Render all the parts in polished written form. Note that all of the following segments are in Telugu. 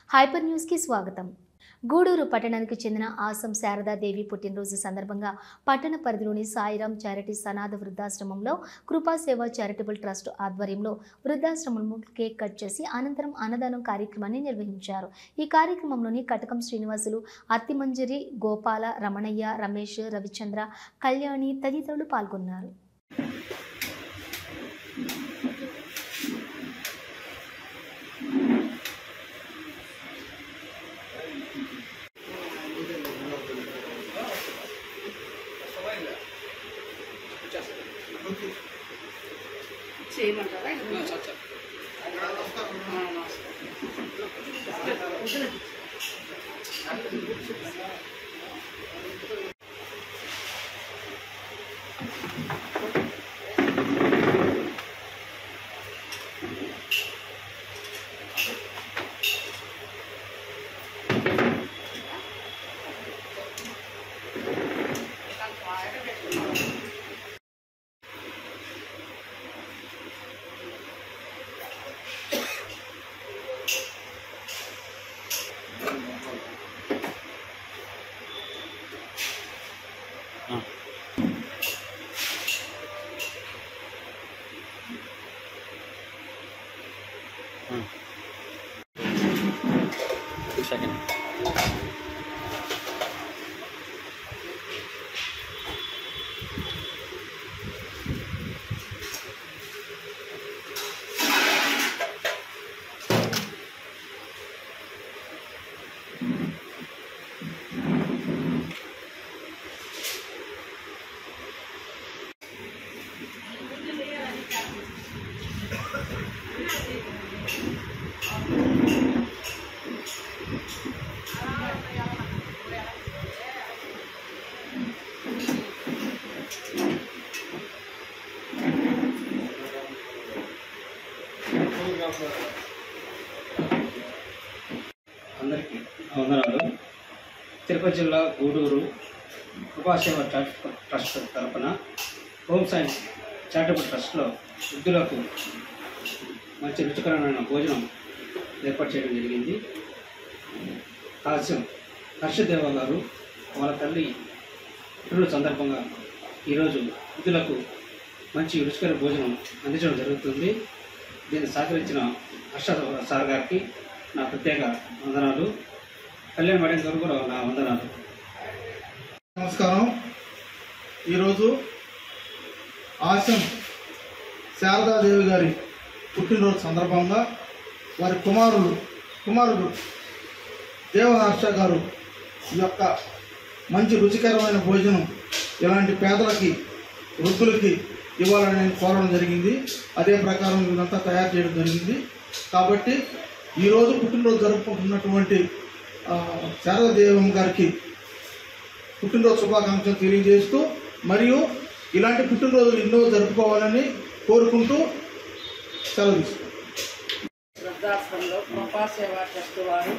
హైపర్ న్యూస్ కి స్వాగతం. గూడూరు పట్టణానికి చెందిన ఆసం శారదాదేవి పుట్టినరోజు సందర్భంగా పట్టణ పరిధిలోని సాయిరాం చారిటీ సనాథ వృద్ధాశ్రమంలో కృపాసేవ చారిటబుల్ ట్రస్ట్ ఆధ్వర్యంలో వృద్ధాశ్రమంలో కేక్ కట్ చేసి అనంతరం అన్నదానం కార్యక్రమాన్ని నిర్వహించారు. ఈ కార్యక్రమంలోని కటకం శ్రీనివాసులు, అత్తిమంజరి, గోపాల, రమణయ్య, రమేష్, రవిచంద్ర, కళ్యాణి తదితరులు పాల్గొన్నారు. అందరికీ వందనాలు. తిరుపతి జిల్లా గూడూరు కృపాసేవ ట్రస్ట్ తరఫున హోమ్ సైన్స్ చారిటబుల్ ట్రస్ట్లో వృద్ధులకు మంచి రుచికరమైన భోజనం ఏర్పాటు చేయడం జరిగింది. హాస్యం హర్షదేవ గారు వాళ్ళ తల్లి పుట్టినరోజు సందర్భంగా ఈరోజు వృద్ధులకు మంచి రుచికర భోజనం అందించడం జరుగుతుంది. దీన్ని సహకరించిన హర్ష సార్ గారికి నా ప్రత్యేక వందనాలు. కళ్యాణ్ మేడం గారు కూడా నా వందనాలు. నమస్కారం. ఈరోజు ఆసం శారదాదేవి గారి పుట్టినరోజు సందర్భంగా వారి కుమారుడు దేవహర్ష గారు ఈ యొక్క మంచి రుచికరమైన భోజనం ఇలాంటి పేదలకి వృద్ధులకి ఇవ్వాలని నేను కోరడం జరిగింది. అదే ప్రకారం ఇదంతా తయారు చేయడం జరిగింది. కాబట్టి ఈరోజు పుట్టినరోజు జరుపుకుంటున్నటువంటి శారదాదేవి గారికి పుట్టినరోజు శుభాకాంక్షలు తెలియజేస్తూ మరియు ఇలాంటి పుట్టినరోజులు ఎన్నో జరుపుకోవాలని కోరుకుంటూ సెలవు తీసుకుంటాం. వృద్ధాశ్రమంలో కృపాసేవ ట్రస్ట్ వారు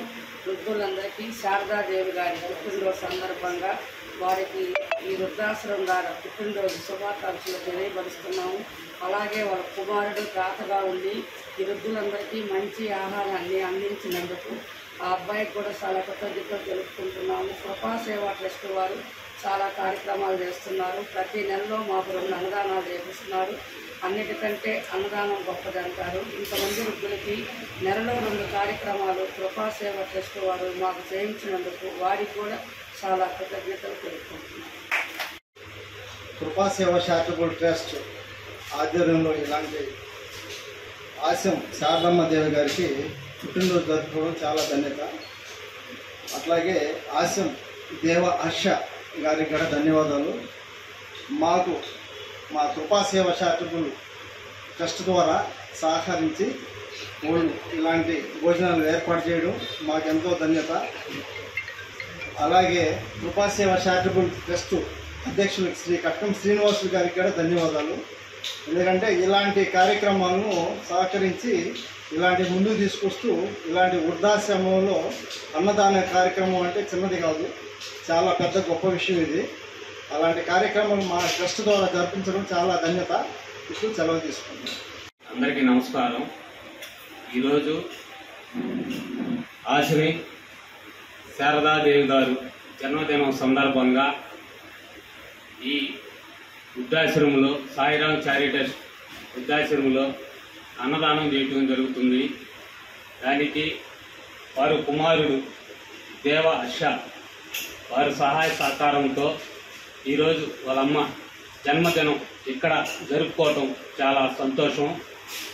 వృద్ధులందరికీ శారదాదేవి గారి పుట్టినరోజు సందర్భంగా వారికి ఈ వృద్ధాశ్రమం ద్వారా పుట్టినరోజు శుభాకాంక్షలు తెలియపరుస్తున్నాము. అలాగే వాళ్ళ కుమారుడు తాతగా ఉండి ఈ వృద్ధులందరికీ మంచి ఆహారాన్ని అందించినందుకు ఆ అబ్బాయికి కూడా చాలా కృతజ్ఞతలు తెలుపుకుంటున్నాము. కృపాసేవ ట్రస్ట్ వారు చాలా కార్యక్రమాలు చేస్తున్నారు. ప్రతి నెలలో మాకు 2 అన్నదానాలు చేపిస్తున్నారు. అన్నిటికంటే అన్నదానం గొప్పదంటారు. ఇంతమంది వృద్ధులకి నెలలో 2 కార్యక్రమాలు కృపాసేవ ట్రస్ట్ వారు మాకు చేయించినందుకు వారికి కూడా చాలా కృతజ్ఞతలు తెలుపుకుంటున్నాం. కృపాసేవ చారిటబుల్ ట్రస్ట్ ఆధ్వర్యంలో ఇలాంటి ఆసం శారదమ్మదేవి గారికి పుట్టినరోజు జరుపుకోవడం చాలా ధన్యత. అట్లాగే ఆసం దేవ హర్ష గారికి కూడా ధన్యవాదాలు. మాకు మా కృపాసేవ చారిటబుల్ ట్రస్ట్ ద్వారా సహకరించి ఇలాంటి భోజనాలు ఏర్పాటు చేయడం మాకెంతో ధన్యత. అలాగే కృపాసేవ చారిటబుల్ ట్రస్ట్ అధ్యక్షులు శ్రీ కటకం శ్రీనివాసులు గారికి కూడా ధన్యవాదాలు. ఎందుకంటే ఇలాంటి కార్యక్రమాలను సహకరించి ఇలాంటి ముందుకు తీసుకొస్తూ ఇలాంటి వృద్ధాశ్రమంలో అన్నదాన కార్యక్రమం అంటే చిన్నది కాదు, చాలా పెద్ద గొప్ప విషయం ఇది. అలాంటి కార్యక్రమాలు మా ట్రస్ట్ ద్వారా జరిపించడం చాలా ధన్యత. ఇప్పుడు సెలవు తీసుకుంటాం. అందరికీ నమస్కారం. ఈరోజు ఆశ్రీ శారదాదేవి గారు జన్మదినం సందర్భంగా ఈ వృద్ధాశ్రమంలో సాయిరాం చారిటర్స్ వృద్ధాశ్రమంలో అన్నదానం చేయడం జరుగుతుంది. దానికి వారు కుమారుడు దేవ హర్ష వారి సహాయ సహకారంతో ఈరోజు వాళ్ళమ్మ జన్మదినం ఇక్కడ జరుపుకోవటం చాలా సంతోషం.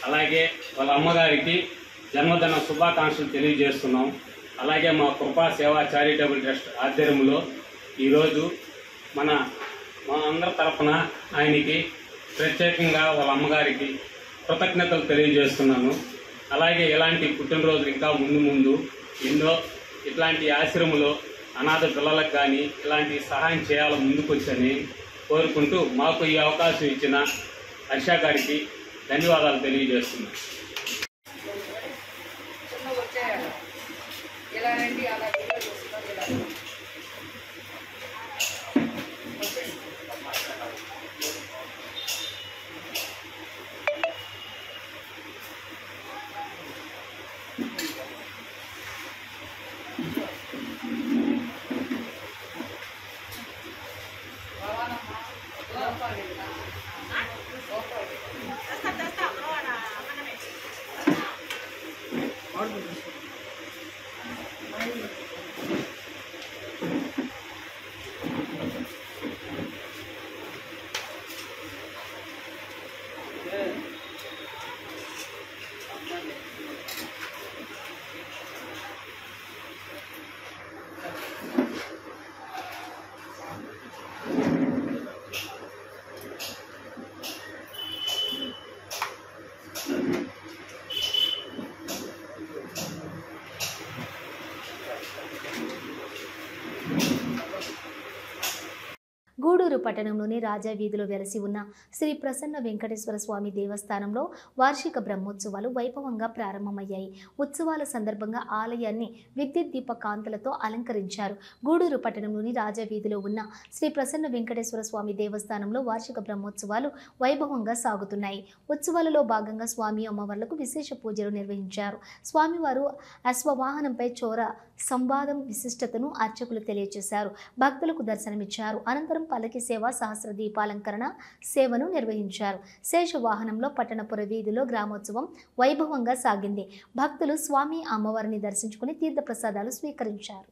అలాగే వాళ్ళ అమ్మగారికి జన్మదిన శుభాకాంక్షలు తెలియజేస్తున్నాం. అలాగే మా కృపా సేవా చారిటబుల్ ట్రస్ట్ ఆధ్వర్యంలో ఈరోజు మా అందరి తరఫున ఆయనకి ప్రత్యేకంగా వాళ్ళ అమ్మగారికి కృతజ్ఞతలు తెలియజేస్తున్నాను. అలాగే ఇలాంటి పుట్టినరోజులు ఇంకా ముందు ఎన్నో ఇట్లాంటి ఆశ్రమంలో అనాథ పిల్లలకు కానీ ఇలాంటి సహాయం చేయాలని ముందుకొచ్చని కోరుకుంటూ మాకు ఈ అవకాశం ఇచ్చిన హర్ష గారికి ధన్యవాదాలు తెలియజేస్తున్నాను. గూడూరు పట్టణంలోని రాజా వీధిలో వెలసి ఉన్న శ్రీ ప్రసన్న వెంకటేశ్వర స్వామి దేవస్థానంలో వార్షిక బ్రహ్మోత్సవాలు వైభవంగా ప్రారంభమయ్యాయి. ఉత్సవాల సందర్భంగా ఆలయాన్ని విద్యుత్ దీప కాంతులతో అలంకరించారు. గూడూరు పట్టణంలోని రాజా వీధిలో ఉన్న శ్రీ ప్రసన్న వెంకటేశ్వర స్వామి దేవస్థానంలో వార్షిక బ్రహ్మోత్సవాలు వైభవంగా సాగుతున్నాయి. ఉత్సవాలలో భాగంగా స్వామి అమ్మవార్లకు విశేష పూజలు నిర్వహించారు. స్వామివారు అశ్వవాహనంపై చోర సంవాదం విశిష్టతను అర్చకులు తెలియజేశారు. భక్తులకు దర్శనమిచ్చారు. అనంతరం పల్లకి సేవ, సహస్ర దీపాలంకరణ సేవను నిర్వహించారు. శేష వాహనంలో పట్టణపుర వీధిలో గ్రామోత్సవం వైభవంగా సాగింది. భక్తులు స్వామి అమ్మవారిని దర్శించుకుని తీర్థ ప్రసాదాలు స్వీకరించారు.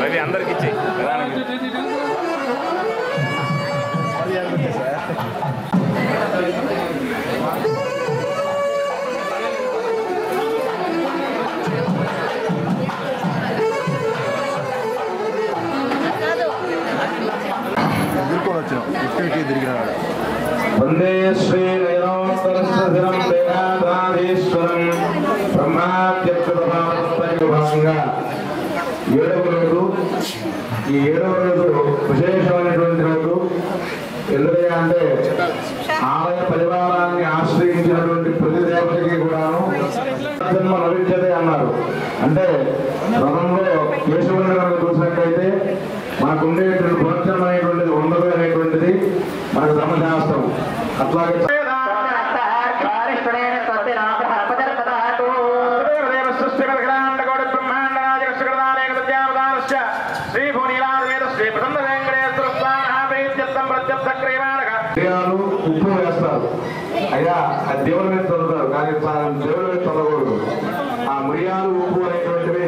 రవి అందరికి ఇచ్చి వందే శ్రీ నయనోత్తరం వేదాధీశ్వరం బ్రహ్మాత్యక్షభాగంగా 7వ రోజు. ఈ 7వ రోజు విశేషమైనటువంటి రోజు. ఎందుకంటే ఆలయ పరివారాన్ని ఆశ్రయించినటువంటి ప్రతి దేవతకి కూడాను జన్మ లభించదే అన్నారు. అంటే రథంలో కేశవుని కనుక చూసినట్లయితే మనకు ఉండేటువంటి పునర్జన్మ అనేటువంటిది ఉండదు అనేటువంటిది మనకు ధర్మశాస్త్రం. అట్లాగే ఉప్పు వేస్తారు. అయ్యా అది దేవుని మీద చదువుతారు, కానీ దేవుని మీద చదవకూడదు. ఆ మిరియాలు ఉప్పు అనేటువంటివి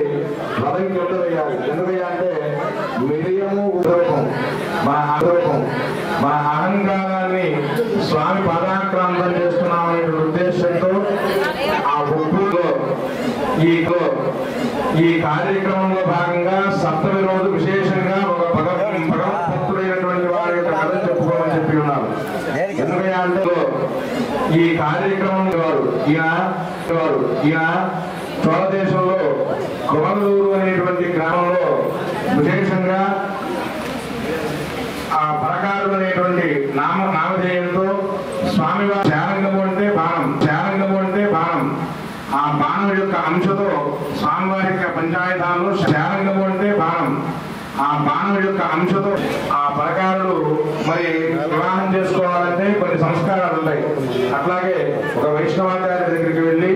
రథంకి ఉండవేయాలి. ఎందుకయ్యా అంటే మిరియము మన అహంకారాన్ని స్వామి పాదాక్రాంతం చేస్తున్నామనే ఉద్దేశంతో ఆ ఉప్పులో ఈ కార్యక్రమంలో భాగంగా సప్తమి రోజు విశేషంగా ఒక భగవంతుడైనటువంటి వారి యొక్క కథ చెప్పుకోమని చెప్పి ఉన్నారు. ఎందుకంటే ఈ కార్యక్రమం ఈయన చోళ దేశంలో కొమరూరు అనేటువంటి గ్రామంలో విశేషంగా ఆ పరకారుడు అనేటువంటి నామధేయంతో స్వామివారి శారంగము అంటే బాణం ఆ బాణం యొక్క అంశతో స్వామివారి యొక్క పంచాయతాల్లో శారంగము అంటే బాణం ఆ బాణం యొక్క అంశతో ఆ పరకారుడు మరి వివాహం చేసుకోవాలంటే కొన్ని సంస్కారాలు ఉంటాయి. అట్లాగే ఒక వైష్ణవాచార్య దగ్గరికి వెళ్ళి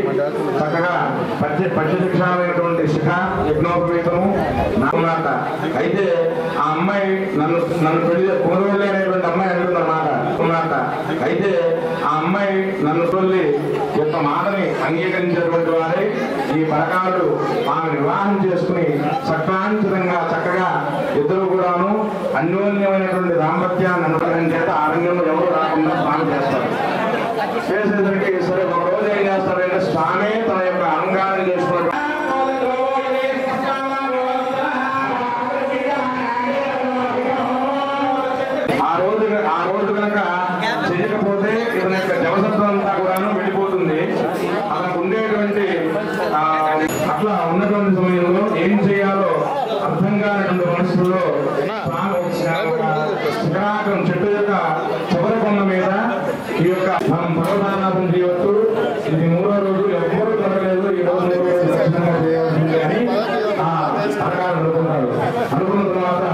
చక్కగా పచ్చశిక్షమైనటువంటి శిఖ యజ్ఞోపవీతము నామమాట. అయితే ఆ అమ్మాయి నన్ను పెళ్లి కుమరవల్లి అనేటువంటి అమ్మాయి అంటుందన్నమాట. అయితే ఆ అమ్మాయి నన్ను తొల్లి యొక్క మాటని అంగీకరించేటువంటి వారే ఈ పరకారుడు ఆమె వివాహం చేసుకుని సక్రాంతితంగా చక్కగా ఇద్దరు కూడాను అన్యోన్యమైనటువంటి దాంపత్యాన్ని అనుభవం చేత ఆ రంగంలో ఎవరు రాకుండా స్నానం చేస్తారు. చేసేసరికి సరే ఒక రోజు ఏం చేస్తారంటే స్వామి తన యొక్క అంగాన్ని చేసుకున్నట్టు ఆ రోజు కనుక చేయకపోతే ఇతని యొక్క జవసత్వం అంతా కూడాను వెళ్ళిపోతుంది. అతనికి ఉండేటువంటి అట్లా ఉన్నటువంటి సమయంలో ఏం చేయాలో అర్థం కానటువంటి మనసులో శిఖరాగ్రం చెట్టు యొక్క చివరి కొమ్మ మీద ఈ యొక్క మనం పర్వతానాథం చేయవచ్చు. ఇది 3వ రోజు ఎవ్వరూ దొరకలేదు, ఈ రోజు 3వ రోజు దర్శనంగా చేయాల్సింది అని సర్కారు అనుకున్నాడు. అనుకున్న తర్వాత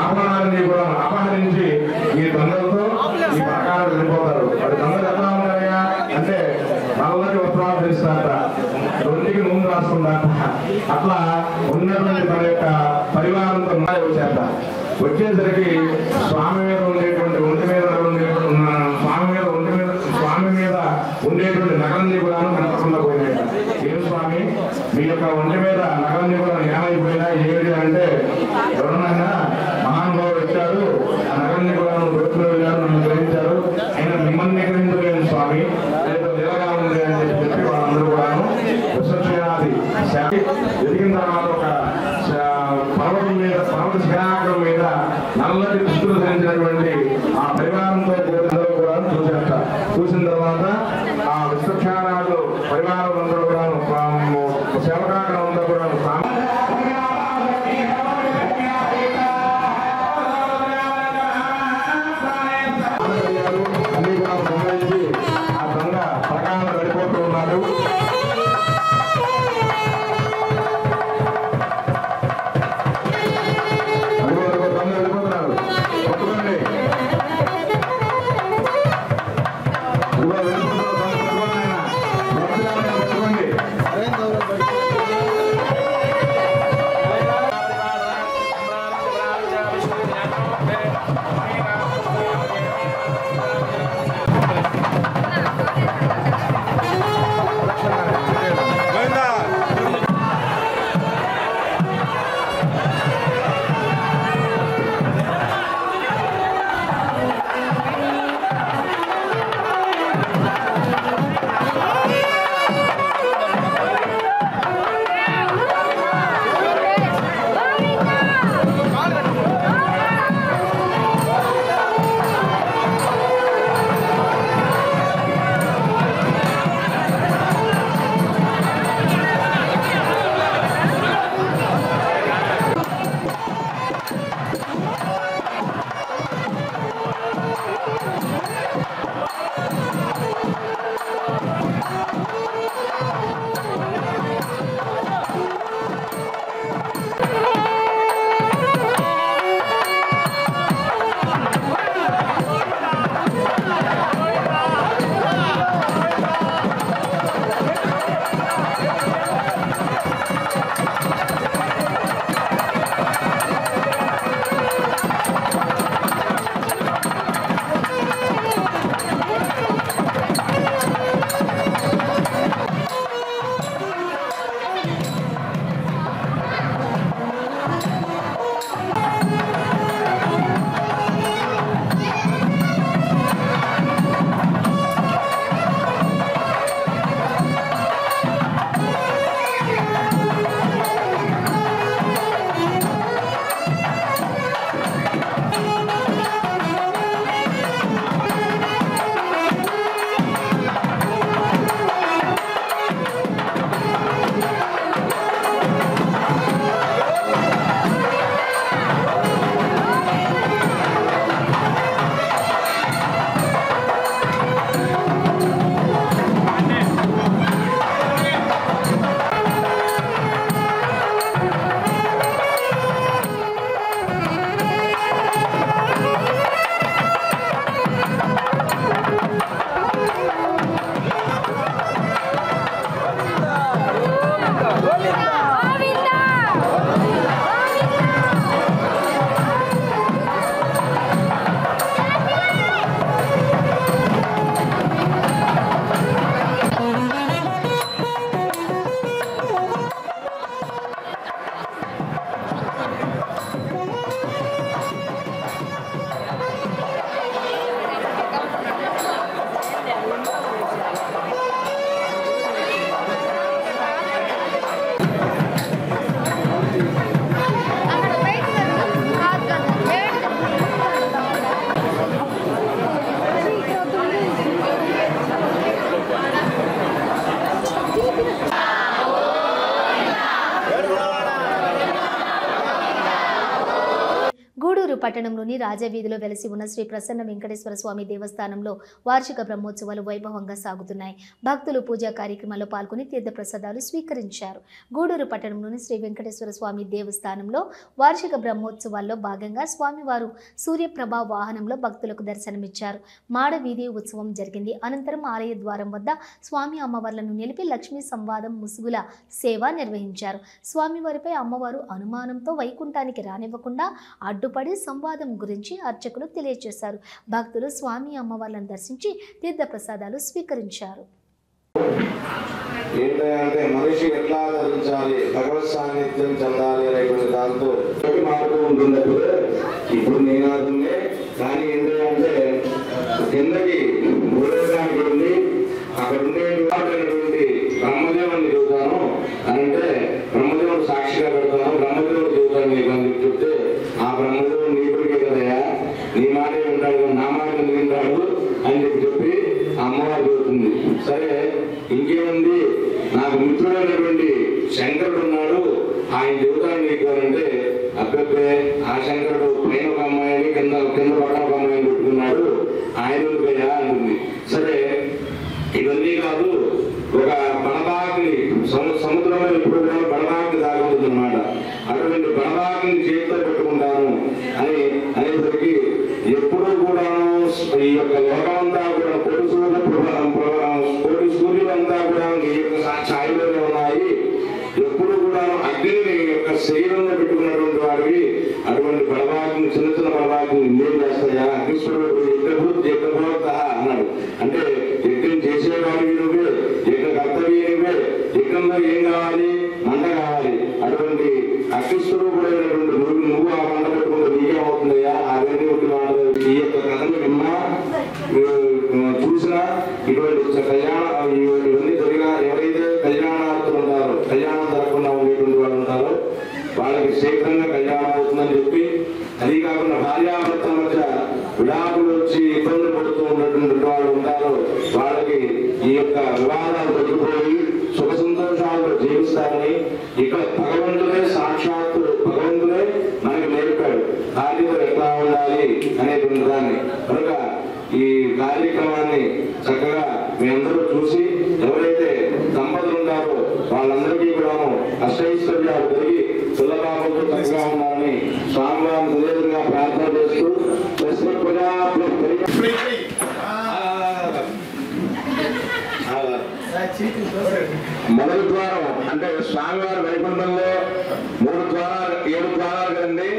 ఆభరణాన్ని కూడా అపహరించి ఈ దొంగలతో ఈ ప్రకారం వెళ్ళిపోతారు. వాడి దొంగలు ఎట్లా ఉంటాయా అంటే నల్లటి వస్త్రాలు ధరిస్తారట, రొంటికి నూనె రాసుకుంటారట. అట్లా ఉన్నటువంటి తన యొక్క పరివారంతో వచ్చేసరికి స్వామి మీద ఉండేటువంటి నగలన్నీ కూడా కనపడకుండా పోయినాయి. ఏం స్వామి మీ యొక్క ఒంటి మీద నగలన్నీ కూడా ఏమైపోయినా ఏమిటి అంటే ఎవరన్నా మహానుభావుడు వచ్చాడు, ఆ నగలన్నీ కూడా దొరుకుతూ వెళ్ళారు, నన్ను గ్రహించారు, అయినా మిమ్మల్ని గ్రహించలేదు స్వామి, లేదా ఎలాగా ఉంది అని చెప్పి వాళ్ళందరూ కూడాను విశ్వక్షేణాది ఎదిగిన తర్వాత ఒక పర్వత శిఖరాగ్రం మీద నల్లటి దుస్తులు ధరించినటువంటి ఆ పరివారంతో కూడా చూసిన తర్వాత ఆ విశ్వక్షేణాలు పరివారంలో కూడా సేవకాగ్రం అంతా కూడా అన్ని కూడా సంబంధించి ఆ దొంగ ప్రకారంలో వెళ్ళిపోతూ ఉన్నారు. దొంగ వెళ్ళిపోతున్నారు, కొట్టుకోండి. పట్టణంలోని రాజవీధిలో వెలసి ఉన్న శ్రీ ప్రసన్న వెంకటేశ్వర స్వామి దేవస్థానంలో వార్షిక బ్రహ్మోత్సవాలు వైభవంగా సాగుతున్నాయి. భక్తులు పూజా కార్యక్రమాల్లో పాల్గొని తీర్థప్రసాదాలు స్వీకరించారు. గూడూరు పట్టణంలోని శ్రీ వెంకటేశ్వర స్వామి దేవస్థానంలో వార్షిక బ్రహ్మోత్సవాల్లో భాగంగా స్వామివారు సూర్యప్రభ వాహనంలో భక్తులకు దర్శనమిచ్చారు. మాడ వీధి ఉత్సవం జరిగింది. అనంతరం ఆలయ ద్వారం వద్ద స్వామి అమ్మవార్లను నిలిపి లక్ష్మీ సంవాదం ముసుగుల సేవ నిర్వహించారు. స్వామివారిపై అమ్మవారు అనుమానంతో వైకుంఠానికి రానివ్వకుండా అడ్డుపడి సంవాదం గురించి అర్చకులు తెలియజేశారు. భక్తులు స్వామి అమ్మవార్లను దర్శించి తీర్థప్రసాదాలు స్వీకరించారు. ఏంటంటే మనిషి ఎట్లా ధరించాలి, భగవత్ సాన్నిధ్యం చెందాలి అనేటువంటి దాంతో మార్పు ఉంటున్నప్పుడు ఇప్పుడు నేను ఆడుతుండే. కానీ ఏంటంటే కిందకి భూలోకానికి వెళ్ళి అక్కడ ఉండేటువంటి బ్రహ్మదేవుని చెబుతాను అంటే బ్రహ్మదేవుడు సాక్షిగా పెడతాను, బ్రహ్మదేవుడు చెబుతాను నీకు అని చెప్తే ఆ బ్రహ్మదేవుడు నీ కొడుకే కదయా, నీ మాట ఉంటాడు, నా మాట వింటాడు అని చెప్పి అమ్మవారు చెబుతుంది. సరే ఇంకేముంది, నాకు మిత్రుడైనటువంటి శంకరుడు ఉన్నాడు, ఆయన చెబుతాను నీకు అంటే అబ్బే ఆ శంకరుడు పైన ఒక అమ్మాయిని కింద పక్కన ఒక అమ్మాయిని పెట్టుకున్నాడు, ఆయన ఎందుకయ్యా అంటుంది. సరే ఇవన్నీ కాదు, ఒక బణబాగ్ని సముద్రంలో ఇప్పుడు బణబాగ్ని తాగుతుంది అనమాట. అటువంటి బణబాగ్ని చేతితో పెట్టుకుంటాను అని అనేసరికి ఎప్పుడూ కూడాను ఈ యొక్క లోకమంతా కూడా కోటి సూర్యులంతా కూడా నీ యొక్క ఛాయలోనే ఉన్నాయి. ఎప్పుడు కూడా అగ్నిని నీ యొక్క శరీరంలో పెట్టుకున్నటువంటి వాడివి అటువంటి బలభాగ్ని చిన్న చిన్న బలభాగ్ని ఏం చేస్తాయా, అగ్నిశ్వరుడు యజ్ఞభోక్త అన్నాడు. అంటే యజ్ఞం చేసేవాడివి నువ్వే, యజ్ఞ కర్తవ్య నువ్వే, యజ్ఞంలో ఏం కావాలి, మంట కావాలి. అటువంటి అగ్నిస్వరూపుడైనటువంటి నువ్వు ఆ మంట పెట్టుకుంటే నీకేమవుతుందయ్యా, అవన్నీ ఒకటి ఈ యొక్క కథను విన్నా చూసినా ఇటువంటి కళ్యాణ ఇవన్నీ జరిగిన ఎవరైతే కళ్యాణార్థులు ఉంటారో, కళ్యాణం జరగకుండా ఉండేటువంటి వాళ్ళు ఉంటారో వాళ్ళకి శీఘ్రంగా కళ్యాణం అవుతుందని చెప్పి, అది కాకుండా భార్యాభర్తల మధ్య విడాకులు వచ్చి ఇబ్బందులు పడుతూ ఉన్నటువంటి వాళ్ళు ఉంటారో వాళ్ళకి ఈ యొక్క వివాదాలు తగ్గిపోయి సుఖ సంతోషాలు జీవిస్తారని ఇక్కడ భగవంతుడే సాక్షాత్తు భగవంతుడే మనకి నేర్పాడు భార్యతో ఎట్లా ఉండాలి అనేటువంటి దాన్ని. కనుక ఈ కార్యక్రమాన్ని చక్కగా మీ అందరూ చూసి ఎవరైతే దంపతులు ఉన్నారో వాళ్ళందరికీ కూడా అష్టైశ్వర్యాలు కలిగి సులభావంతో చక్కగా ఉండాలని స్వామివారిని హృదయంగా ప్రార్థన చేస్తూ మొదటి ద్వారం అంటే స్వామివారి వైకుంఠంలో 3 ద్వారాలు 7 ద్వారాలు కదండి.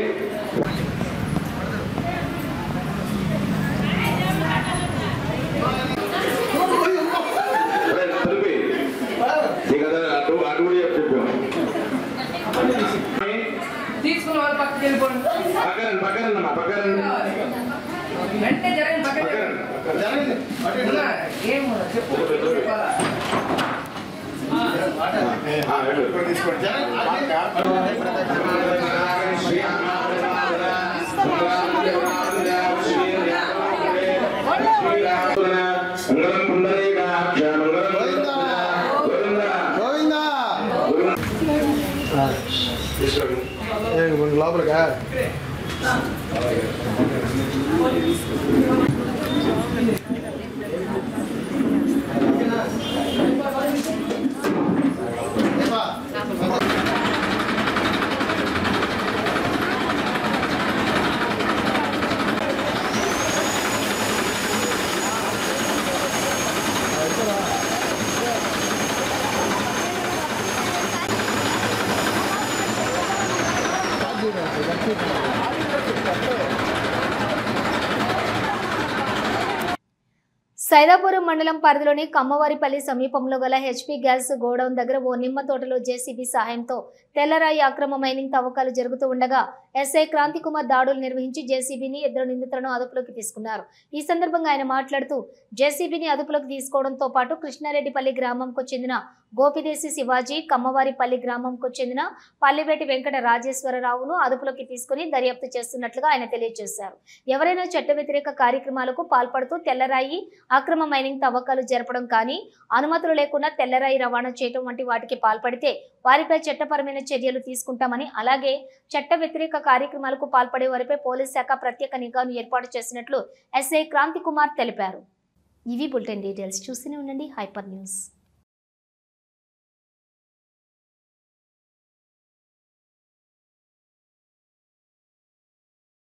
తీసుకున్న వాళ్ళు పక్కకి వెళ్ళిపోండి. వెంటనే జరగండి, ఏం చెప్పు. లోపలిగా సైదాపురం మండలం పరిధిలోని కమ్మవారిపల్లి సమీపంలో గల హెచ్పీ గ్యాస్ గోడౌన్ దగ్గర ఓ నిమ్మ తోటలో జేసీబీ సహాయంతో తెల్లరాయి అక్రమ మైనింగ్ తవ్వకాలు జరుగుతూ ఉండగా ఎస్ఐ క్రాంతికుమార్ దాడులు నిర్వహించి జేసీబీని 2 నిందితులను అదుపులోకి తీసుకున్నారు. ఈ సందర్భంగా ఆయన మాట్లాడుతూ జేసీబీని అదుపులోకి తీసుకోవడంతో పాటు కృష్ణారెడ్డిపల్లి గ్రామంకు చెందిన గోపిదేశి శివాజీ, కమ్మవారిపల్లి గ్రామంకు చెందిన పల్లివేటి వెంకట రాజేశ్వరరావును అదుపులోకి తీసుకుని దర్యాప్తు చేస్తున్నట్లుగా ఆయన తెలియజేశారు. ఎవరైనా చట్ట వ్యతిరేక కార్యక్రమాలకు పాల్పడుతూ తెల్లరాయి అక్రమ మైనింగ్ తవ్వకాలు జరపడం కానీ అనుమతులు లేకుండా తెల్లరాయి రవాణా చేయడం వంటి వాటికి పాల్పడితే వారిపై చట్టపరమైన చర్యలు తీసుకుంటామని, అలాగే చట్ట వ్యతిరేక కార్యక్రమాలకు పాల్పడే వారిపై పోలీస్ శాఖ ప్రత్యేక నిఘాను ఏర్పాటు చేసినట్లు ఎస్ఐ క్రాంతి కుమార్ తెలిపారు. ఇవి బులెటిన్ డీటెయిల్స్. చూస్తూనే ఉండండి హైపర్ న్యూస్.